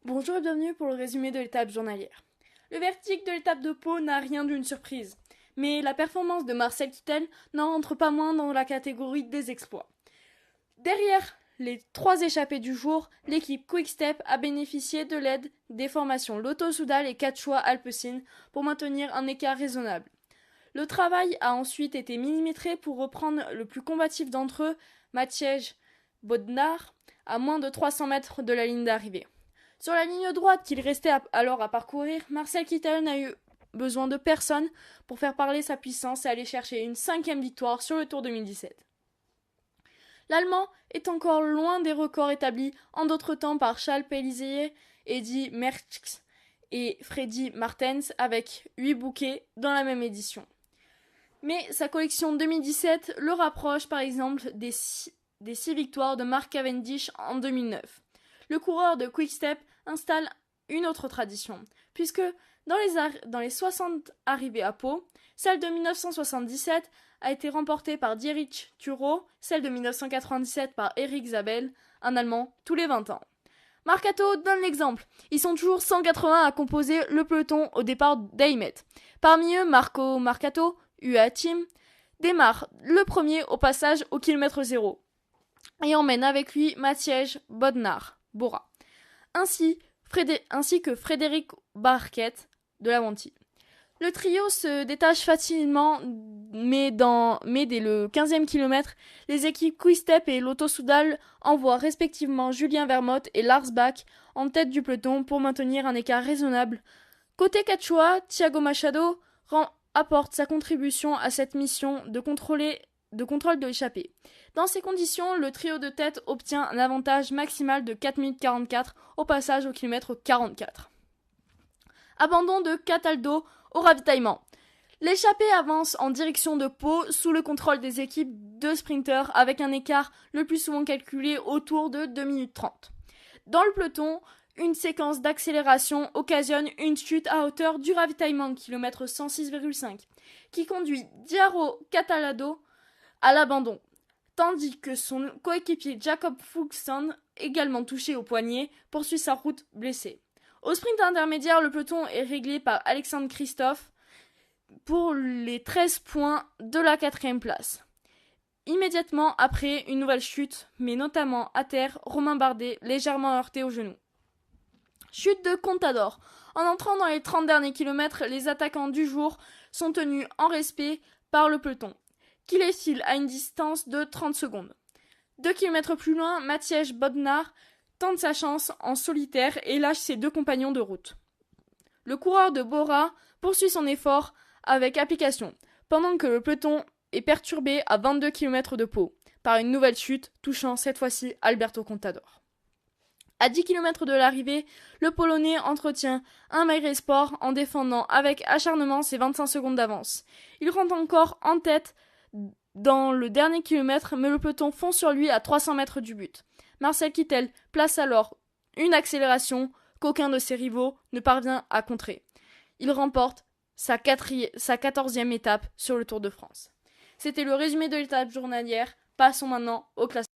Bonjour et bienvenue pour le résumé de l'étape journalière. Le verdict de l'étape de Pau n'a rien d'une surprise, mais la performance de Marcel Kittel n'en rentre pas moins dans la catégorie des exploits. Derrière les 3 échappées du jour, l'équipe Quick-Step a bénéficié de l'aide des formations Lotto-Soudal et Quechua Alpecin pour maintenir un écart raisonnable. Le travail a ensuite été millimétré pour reprendre le plus combatif d'entre eux, Maciej Bodnar, à moins de 300 mètres de la ligne d'arrivée. Sur la ligne droite qu'il restait alors à parcourir, Marcel Kittel n'a eu besoin de personne pour faire parler sa puissance et aller chercher une 5e victoire sur le Tour 2017. L'Allemand est encore loin des records établis en d'autres temps par Charles Pélissier, Eddy Merckx et Freddy Martens avec 8 bouquets dans la même édition. Mais sa collection 2017 le rapproche par exemple des 6 victoires de Mark Cavendish en 2009. Le coureur de Quick-Step installe une autre tradition, puisque dans les 60 arrivées à Pau, celle de 1977 a été remportée par Dietrich Thurau, celle de 1997 par Eric Zabel, un Allemand tous les 20 ans. Marcato donne l'exemple, ils sont toujours 180 à composer le peloton au départ d'Aymet. Parmi eux, Marco Marcato, UAE Team, démarre le premier au passage au kilomètre 0 et emmène avec lui Maciej Bodnar, Bora, ainsi que Frédéric Barquette de l'Avanti. Le trio se détache facilement, mais dès le 15e kilomètre, les équipes Quick-Step et Lotto-Soudal envoient respectivement Julien Vermote et Lars Bak en tête du peloton pour maintenir un écart raisonnable. Côté Quechua, Thiago Machado apporte sa contribution à cette mission de contrôle de l'échappée. Dans ces conditions, le trio de tête obtient un avantage maximal de 4 minutes 44 au passage au kilomètre 44. Abandon de Cataldo au ravitaillement. L'échappée avance en direction de Pau sous le contrôle des équipes de sprinteurs avec un écart le plus souvent calculé autour de 2 minutes 30. Dans le peloton, une séquence d'accélération occasionne une chute à hauteur du ravitaillement kilomètre 106,5 qui conduit Diaro Cataldo à l'abandon, tandis que son coéquipier Jakob Fuglsang, également touché au poignet, poursuit sa route blessé. Au sprint intermédiaire, le peloton est réglé par Alexandre Christophe pour les 13 points de la 4e place. Immédiatement après, une nouvelle chute, mais notamment à terre, Romain Bardet, légèrement heurté au genou. Chute de Contador. En entrant dans les 30 derniers kilomètres, les attaquants du jour sont tenus en respect par le peloton, qui les file à une distance de 30 secondes. 2 km plus loin, Maciej Bodnar tente sa chance en solitaire et lâche ses 2 compagnons de route. Le coureur de Bora poursuit son effort avec application, pendant que le peloton est perturbé à 22 km de Pau, par une nouvelle chute touchant cette fois-ci Alberto Contador. À 10 km de l'arrivée, le Polonais entretient un maigre sport en défendant avec acharnement ses 25 secondes d'avance. Il rentre encore en tête dans le dernier kilomètre, mais le peloton fond sur lui à 300 mètres du but. Marcel Kittel place alors une accélération qu'aucun de ses rivaux ne parvient à contrer. Il remporte sa 14e étape sur le Tour de France. C'était le résumé de l'étape journalière. Passons maintenant au classement.